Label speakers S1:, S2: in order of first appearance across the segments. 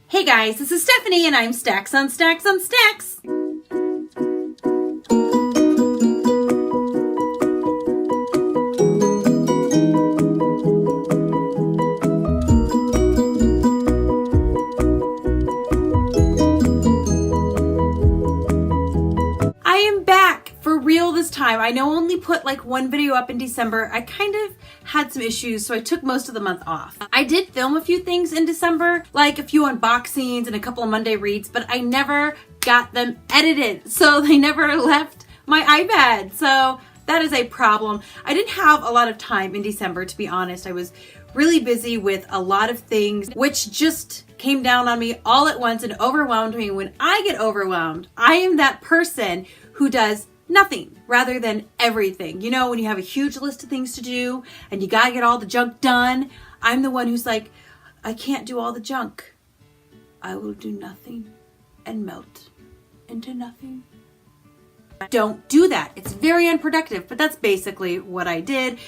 S1: Hey guys, this is Stephanie and I'm Stacks on Stacks on Stacks. I am back for real this time. I know I only put like one video up in December. I kind of had some issues, so I took most of the month off. I did film a few things in December, like a few unboxings and a couple of Monday reads, but I never got them edited, so they never left my iPad. So that is a problem. I didn't have a lot of time in December, to be honest. I was really busy with a lot of things, which just came down on me all at once and overwhelmed me. When I get overwhelmed, I am that person who does nothing rather than everything. You know, when you have a huge list of things to do and you gotta get all the junk done, I'm the one who's like, I can't do all the junk. I will do nothing and melt into nothing. Don't do that. It's very unproductive, but that's basically what I did.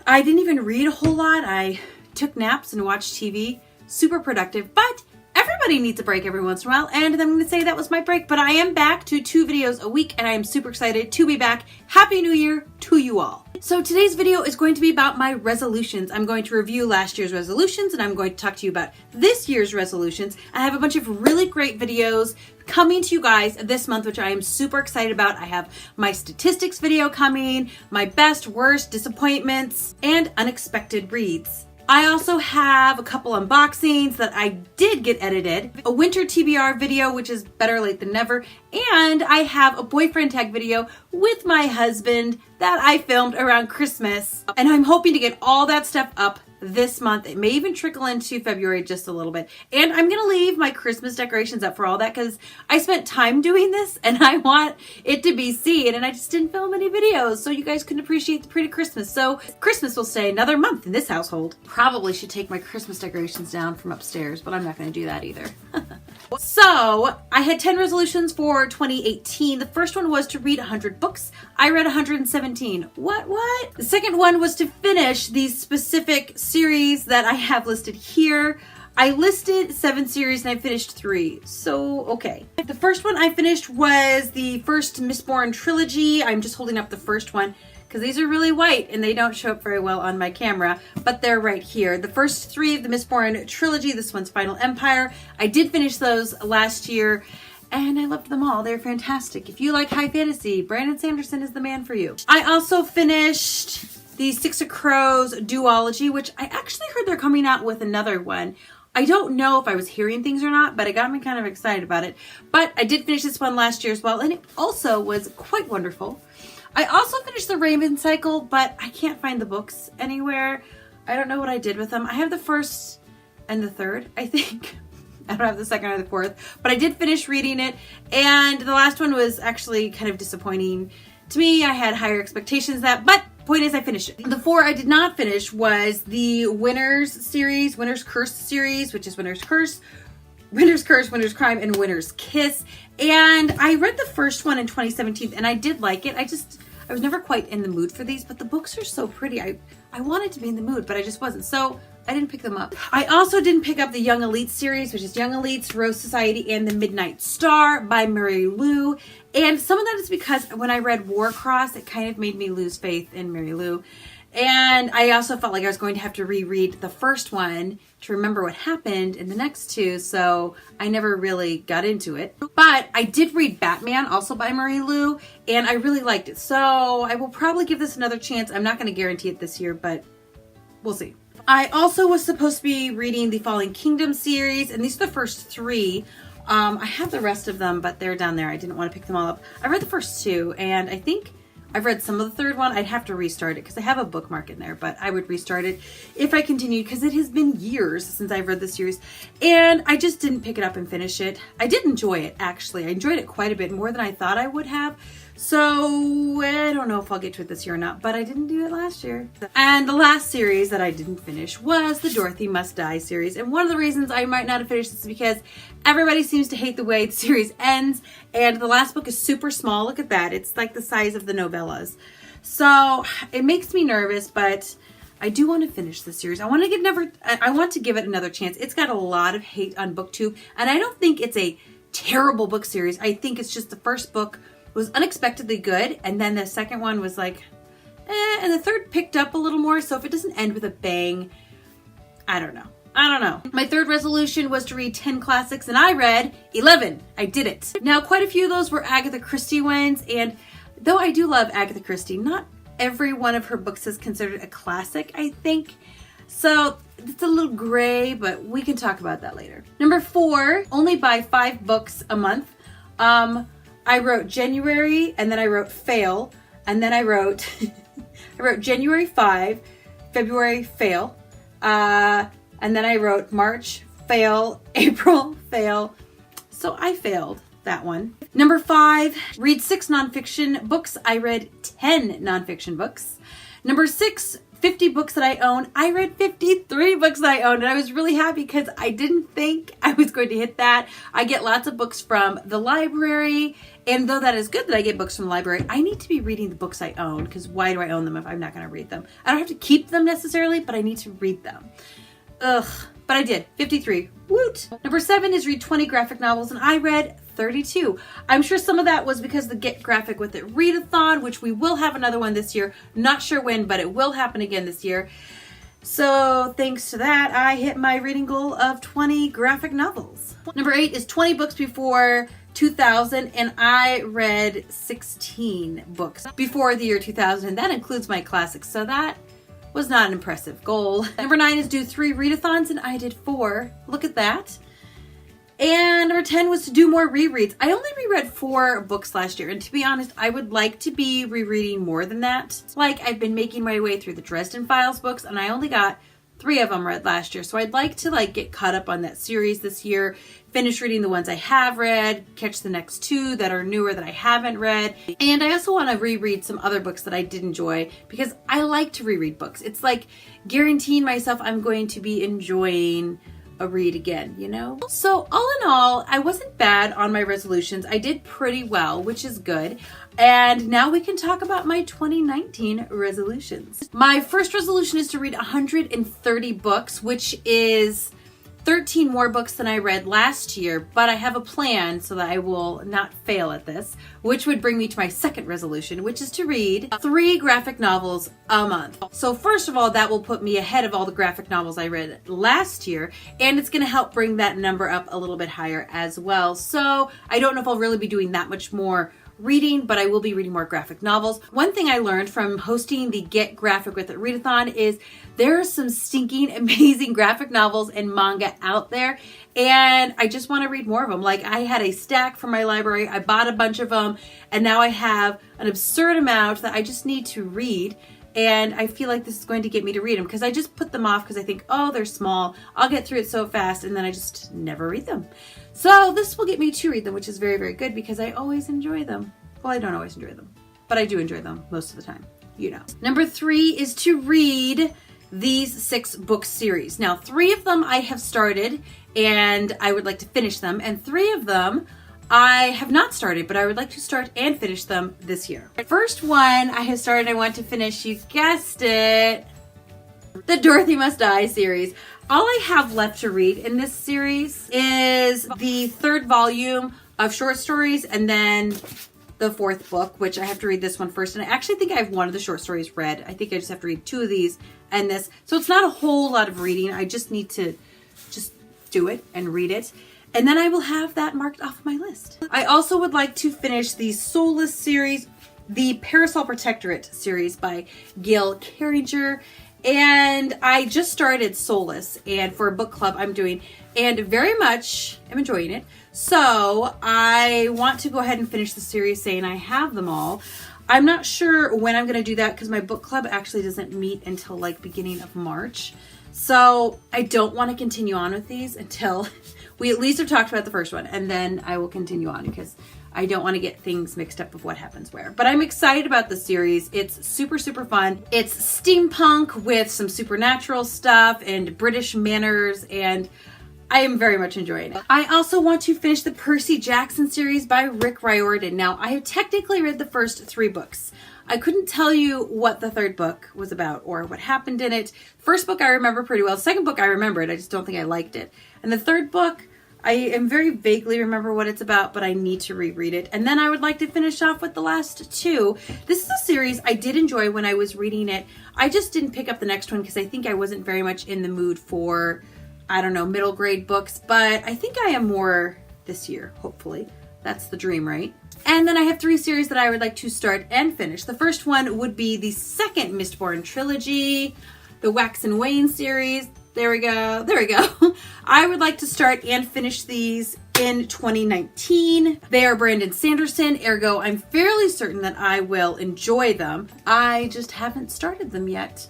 S1: I didn't even read a whole lot. I took naps and watched TV. Super productive, but everybody needs a break every once in a while, and I'm going to say that was my break, but I am back to 2 videos a week, and I am super excited to be back. Happy New Year to you all. So today's video is going to be about my resolutions. I'm going to review last year's resolutions, and I'm going to talk to you about this year's resolutions. I have a bunch of really great videos coming to you guys this month, which I am super excited about. I have my statistics video coming, my best, worst, disappointments, and unexpected reads. I also have a couple unboxings that I did get edited, a winter TBR video, which is better late than never, and I have a boyfriend tag video with my husband that I filmed around Christmas. And I'm hoping to get all that stuff up this month. It may even trickle into February just a little bit. And I'm going to leave my Christmas decorations up for all that because I spent time doing this and I want it to be seen. And I just didn't film any videos so you guys can appreciate the pretty Christmas. So Christmas will stay another month in this household. Probably should take my Christmas decorations down from upstairs, but I'm not going to do that either. So I had 10 resolutions for 2018. The first one was to read 100 books. I read 117. What? The second one was to finish these specific series that I have listed here. I listed 7 series and I finished 3. So, okay. The first one I finished was the first Mistborn trilogy. I'm just holding up the first one because these are really white and they don't show up very well on my camera, but they're right here. The first 3 of the Mistborn trilogy, this one's Final Empire. I did finish those last year and I loved them all. They're fantastic. If you like high fantasy, Brandon Sanderson is the man for you. I also finished the Six of Crows duology, which I actually heard they're coming out with another one. I don't know if I was hearing things or not, but it got me kind of excited about it. But I did finish this one last year as well, and it also was quite wonderful. I also finished the Raven Cycle, but I can't find the books anywhere. I don't know what I did with them. I have the first and the third, I think. I don't have the second or the fourth, but I did finish reading it. And the last one was actually kind of disappointing to me. I had higher expectations of that, but point is I finished it. The 4 I did not finish was the Winter's series, Winter's Curse series, which is Winter's Curse, Winter's Curse, Winter's Crime, and Winter's Kiss. And I read the first one in 2017 and I did like it. I was never quite in the mood for these, but the books are so pretty. I wanted to be in the mood, but I just wasn't. So I didn't pick them up. I also didn't pick up the Young Elite series, which is Young Elites, Rose Society, and the Midnight Star by Mary Lou. And some of that is because when I read Warcross, it kind of made me lose faith in Mary Lou. And I also felt like I was going to have to reread the first one to remember what happened in the next 2, so I never really got into it. But I did read Batman, also by Mary Lou, and I really liked it. So I will probably give this another chance. I'm not going to guarantee it this year, but we'll see. I also was supposed to be reading the Fallen Kingdom series, and these are the first 3. I have the rest of them, but they're down there. I didn't want to pick them all up. I read the first 2, and I think I've read some of the third one. I'd have to restart it because I have a bookmark in there, but I would restart it if I continued because it has been years since I've read the series and I just didn't pick it up and finish it. I did enjoy it, actually. I enjoyed it quite a bit more than I thought I would have. So I don't know if I'll get to it this year or not, but I didn't do it last year. And the last series that I didn't finish was the Dorothy Must Die series. And one of the reasons I might not have finished this is because everybody seems to hate the way the series ends. And the last book is super small. Look at that. It's like the size of the novellas. So it makes me nervous, but I do want to finish the series. I want to give it another chance. It's got a lot of hate on BookTube, and I don't think it's a terrible book series. I think it's just the first book was unexpectedly good, and then the second one was like, and the third picked up a little more. So if it doesn't end with a bang, I don't know. My third resolution was to read 10 classics, and I read 11. I did it. Now, quite a few of those were Agatha Christie ones, and though I do love Agatha Christie, not every one of her books is considered a classic, I think. So it's a little gray, but we can talk about that later. Number 4, only buy 5 books a month. I wrote January, and then I wrote fail, and then I wrote January 5, February fail, and then I wrote March fail, April fail. So I failed that one. Number 5, read 6 nonfiction books. I read 10 nonfiction books. Number 6, 50 books that I own. I read 53 books that I own, and I was really happy because I didn't think I was going to hit that. I get lots of books from the library, and though that is good that I get books from the library, I need to be reading the books I own, because why do I own them if I'm not going to read them? I don't have to keep them necessarily, but I need to read them. Ugh, but I did. 53. Woot! Number 7 is read 20 graphic novels, and I read 32. I'm sure some of that was because the Get Graphic With It readathon, which we will have another one this year. Not sure when, but it will happen again this year. So thanks to that, I hit my reading goal of 20 graphic novels. Number 8 is 20 books before 2000, and I read 16 books before the year 2000, and that includes my classics. So that was not an impressive goal. Number 9 is do 3 readathons, and I did 4. Look at that. And number 10 was to do more rereads. I only reread 4 books last year, and to be honest, I would like to be rereading more than that. Like, I've been making my way through the Dresden Files books, and I only got 3 of them read last year. So I'd like to get caught up on that series this year, finish reading the ones I have read, catch the next 2 that are newer that I haven't read. And I also want to reread some other books that I did enjoy, because I like to reread books. It's like guaranteeing myself I'm going to be enjoying a read again, you know? So all in all, I wasn't bad on my resolutions. I did pretty well, which is good. And now we can talk about my 2019 resolutions. My first resolution is to read 130 books, which is 13 more books than I read last year, but I have a plan so that I will not fail at this, which would bring me to my second resolution, which is to read 3 graphic novels a month. So first of all, that will put me ahead of all the graphic novels I read last year, and it's going to help bring that number up a little bit higher as well. So I don't know if I'll really be doing that much more reading, but I will be reading more graphic novels. One thing I learned from hosting the Get Graphic With It readathon is there are some stinking amazing graphic novels and manga out there, and I just want to read more of them. Like, I had a stack from my library, I bought a bunch of them, and now I have an absurd amount that I just need to read. And I feel like this is going to get me to read them, because I just put them off because I think, oh, they're small, I'll get through it so fast, and then I just never read them. So this will get me to read them, which is very, very good, because I always enjoy them. Well, I don't always enjoy them, but I do enjoy them most of the time, you know. Number 3 is to read these 6 book series. Now, 3 of them I have started, and I would like to finish them, and 3 of them I have not started, but I would like to start and finish them this year. The first one I have started, I want to finish, you guessed it, the Dorothy Must Die series. All I have left to read in this series is the 3rd volume of short stories, and then the 4th book, which I have to read this one first. And I actually think I have one of the short stories read. I think I just have to read 2 of these and this. So it's not a whole lot of reading. I just need to just do it and read it. And then I will have that marked off my list. I also would like to finish the Soulless series, the Parasol Protectorate series by Gail Carringer. And I just started Soulless, and for a book club I'm doing, and very much am enjoying it. So I want to go ahead and finish the series, saying I have them all. I'm not sure when I'm going to do that, because my book club actually doesn't meet until like beginning of March. So I don't want to continue on with these until we at least have talked about the first one, and then I will continue on, because I don't want to get things mixed up of what happens where. But I'm excited about the series. It's super, super fun. It's steampunk with some supernatural stuff and British manners, and I am very much enjoying it. I also want to finish the Percy Jackson series by Rick Riordan. Now, I have technically read the first 3 books. I couldn't tell you what the third book was about or what happened in it. First book I remember pretty well. The second book I remembered, I just don't think I liked it. And the third book, I am very vaguely remember what it's about, but I need to reread it. And then I would like to finish off with the last two. This is a series I did enjoy when I was reading it. I just didn't pick up the next one because I think I wasn't very much in the mood for, I don't know, middle grade books. But I think I am more this year, hopefully. That's the dream, right? And then I have 3 series that I would like to start and finish. The first one would be the second Mistborn trilogy, the Wax and Wane series. There we go. There we go. I would like to start and finish these in 2019. They are Brandon Sanderson, ergo I'm fairly certain that I will enjoy them. I just haven't started them yet.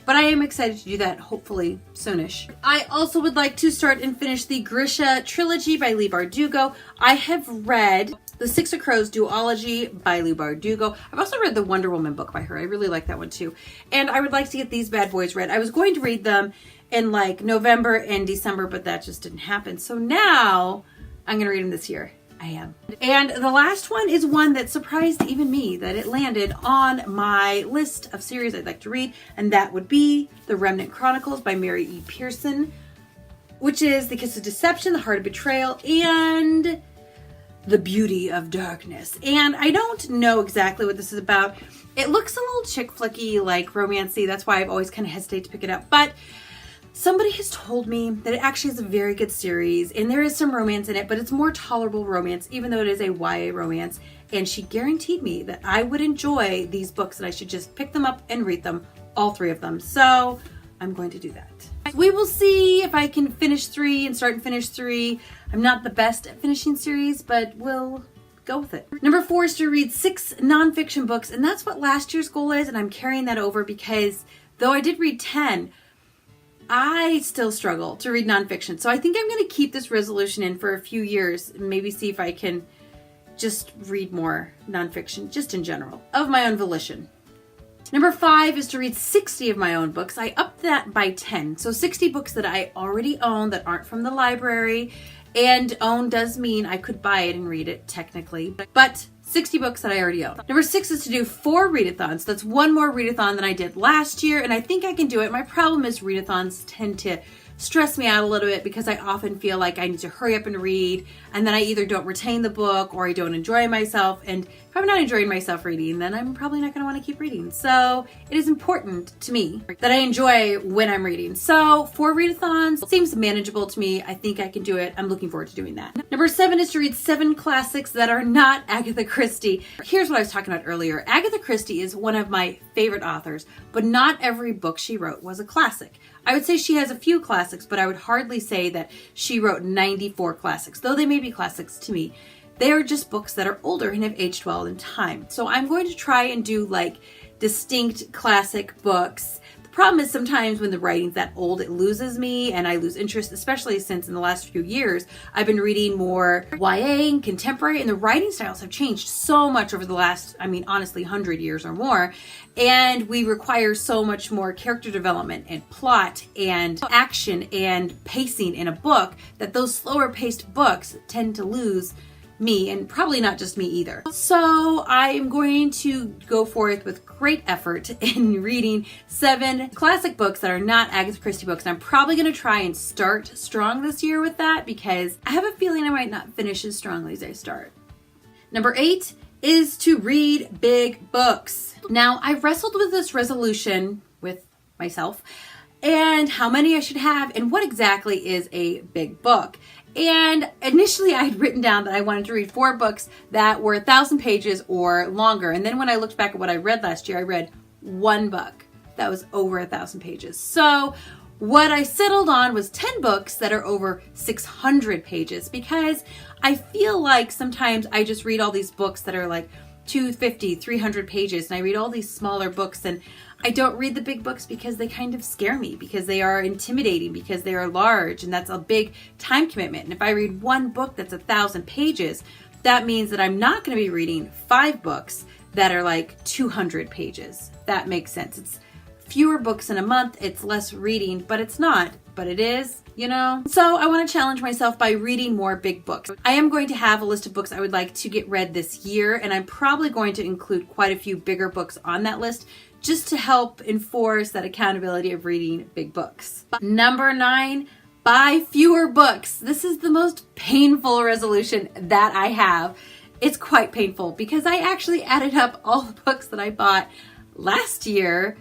S1: But I am excited to do that, hopefully soonish. I also would like to start and finish the Grisha trilogy by Leigh Bardugo. I have read the Six of Crows duology by Leigh Bardugo. I've also read the Wonder Woman book by her. I really like that one too. And I would like to get these bad boys read. I was going to read them in like November and December, but that just didn't happen. So now I'm going to read them this year. I am. And the last one is one that surprised even me that it landed on my list of series I'd like to read, and that would be The Remnant Chronicles by Mary E. Pearson, which is The Kiss of Deception, The Heart of Betrayal, and The Beauty of Darkness. And I don't know exactly what this is about. It looks a little chick flicky, like romancy. That's why I've always kind of hesitated to pick it up. But somebody has told me that it actually is a very good series and there is some romance in it, but it's more tolerable romance, even though it is a YA romance. And she guaranteed me that I would enjoy these books, that I should just pick them up and read them, all 3 of them. So I'm going to do that. We will see if I can finish 3 and start and finish 3. I'm not the best at finishing series, but we'll go with it. Number 4 is to read 6 nonfiction books, and that's what last year's goal is, and I'm carrying that over because though I did read 10, I still struggle to read nonfiction. So I think I'm going to keep this resolution in for a few years and maybe see if I can just read more nonfiction, just in general, of my own volition. Number 5 is to read 60 of my own books. I upped that by 10. So 60 books that I already own that aren't from the library. And own does mean I could buy it and read it technically, but 60 books that I already own. Number 6 is to do 4 readathons. That's 1 more readathon than I did last year, and I think I can do it. My problem is readathons tend to stress me out a little bit because I often feel like I need to hurry up and read, and then I either don't retain the book or I don't enjoy myself. And if I'm not enjoying myself reading, then I'm probably not going to want to keep reading. So it is important to me that I enjoy when I'm reading. So 4 readathons seems manageable to me. I think I can do it. I'm looking forward to doing that. Number 7 is to read 7 classics that are not Agatha Christie. Here's what I was talking about earlier. Agatha Christie is one of my favorite authors, but not every book she wrote was a classic. I would say she has a few classics, but I would hardly say that she wrote 94 classics, though they may be classics to me. They are just books that are older and have aged well in time. So I'm going to try and do like distinct classic books. The problem is sometimes when the writing's that old, it loses me and I lose interest, especially since in the last few years, I've been reading more YA and contemporary, and the writing styles have changed so much over the last, honestly, 100 years or more. And we require so much more character development and plot and action and pacing in a book that those slower paced books tend to lose me, and probably not just me either. So I am going to go forth with great effort in reading 7 classic books that are not Agatha Christie books. And I'm probably going to try and start strong this year with that because I have a feeling I might not finish as strongly as I start. Number 8 is to read big books. Now, I wrestled with this resolution with myself and how many I should have and what exactly is a big book. And initially I had written down that I wanted to read 4 books that were 1,000 pages or longer. And then when I looked back at what I read last year, I read 1 book that was over 1,000 pages. So what I settled on was 10 books that are over 600 pages because I feel like sometimes I just read all these books that are like 250, 300 pages, and I read all these smaller books, and I don't read the big books because they kind of scare me, because they are intimidating, because they are large, and that's a big time commitment. And if I read 1 book that's 1,000 pages, that means that I'm not going to be reading 5 books that are like 200 pages. That makes sense. It's fewer books in a month, it's less reading, but it's not. But it is you know? So I want to challenge myself by reading more big books. I am going to have a list of books I would like to get read this year, and I'm probably going to include quite a few bigger books on that list just to help enforce that accountability of reading big books. Number 9, buy fewer books. This is the most painful resolution that I have. It's quite painful because I actually added up all the books that I bought last year.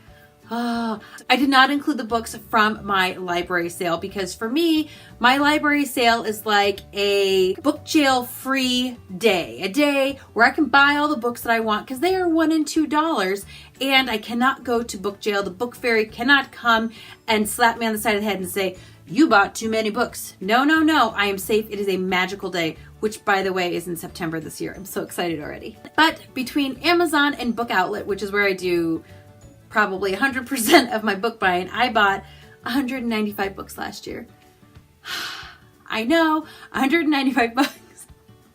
S1: I did not include the books from my library sale because for me, my library sale is like a book jail free day, a day where I can buy all the books that I want because they are $1 and $2 and I cannot go to book jail. The book fairy cannot come and slap me on the side of the head and say, you bought too many books. No, no, no, I am safe. It is a magical day, which by the way is in September this year. I'm so excited already. But between Amazon and Book Outlet, which is where I do probably 100% of my book buying, I bought 195 books last year. I know, 195 bucks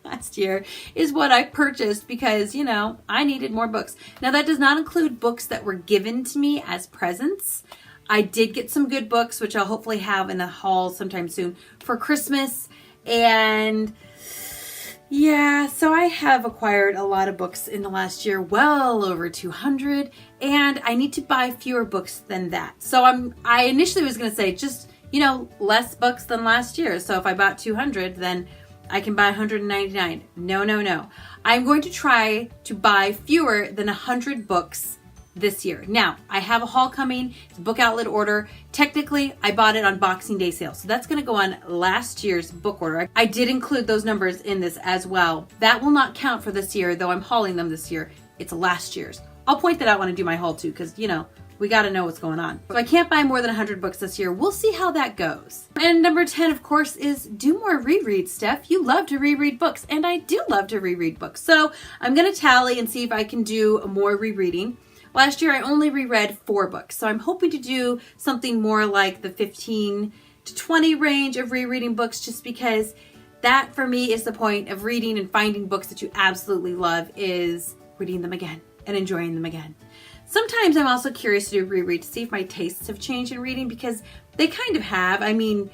S1: last year is what I purchased because, you know, I needed more books. Now that does not include books that were given to me as presents. I did get some good books, which I'll hopefully have in the haul sometime soon for Christmas. And yeah, so I have acquired a lot of books in the last year, well over 200, and I need to buy fewer books than that. So I initially was going to say just, you know, less books than last year. So if I bought 200, then I can buy 199. No, no, no. I'm going to try to buy fewer than 100 books this year. Now, I have a haul coming. It's a Book Outlet order. Technically, I bought it on Boxing Day sale. So that's going to go on last year's book order. I did include those numbers in this as well. That will not count for this year, though I'm hauling them this year. It's last year's. I'll point that out when I do my haul too, because, you know, we got to know what's going on. So I can't buy more than 100 books this year. We'll see how that goes. And number 10, of course, is do more rereads, Steph. You love to reread books, and I do love to reread books. So I'm going to tally and see if I can do more rereading. Last year, I only reread 4 books, so I'm hoping to do something more like the 15 to 20 range of rereading books, just because that, for me, is the point of reading and finding books that you absolutely love, is reading them again and enjoying them again. Sometimes I'm also curious to do reread to see if my tastes have changed in reading, because they kind of have. I mean,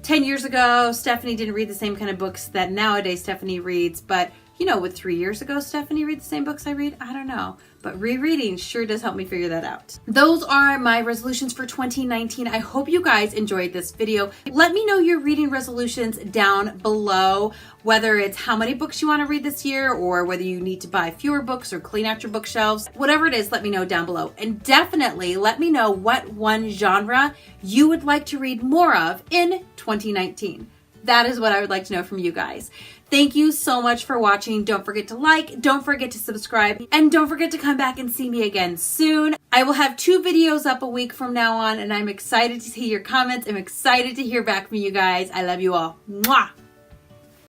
S1: 10 years ago, Stephanie didn't read the same kind of books that nowadays Stephanie reads, but you know, would 3 years ago Stephanie read the same books I read? I don't know. But rereading sure does help me figure that out. Those are my resolutions for 2019. I hope you guys enjoyed this video. Let me know your reading resolutions down below, whether it's how many books you want to read this year, or whether you need to buy fewer books or clean out your bookshelves. Whatever it is, let me know down below. And definitely let me know what one genre you would like to read more of in 2019. That is what I would like to know from you guys. Thank you so much for watching. Don't forget to like, don't forget to subscribe, and don't forget to come back and see me again soon. I will have 2 videos up a week from now on, and I'm excited to see your comments. I'm excited to hear back from you guys. I love you all. Mwah!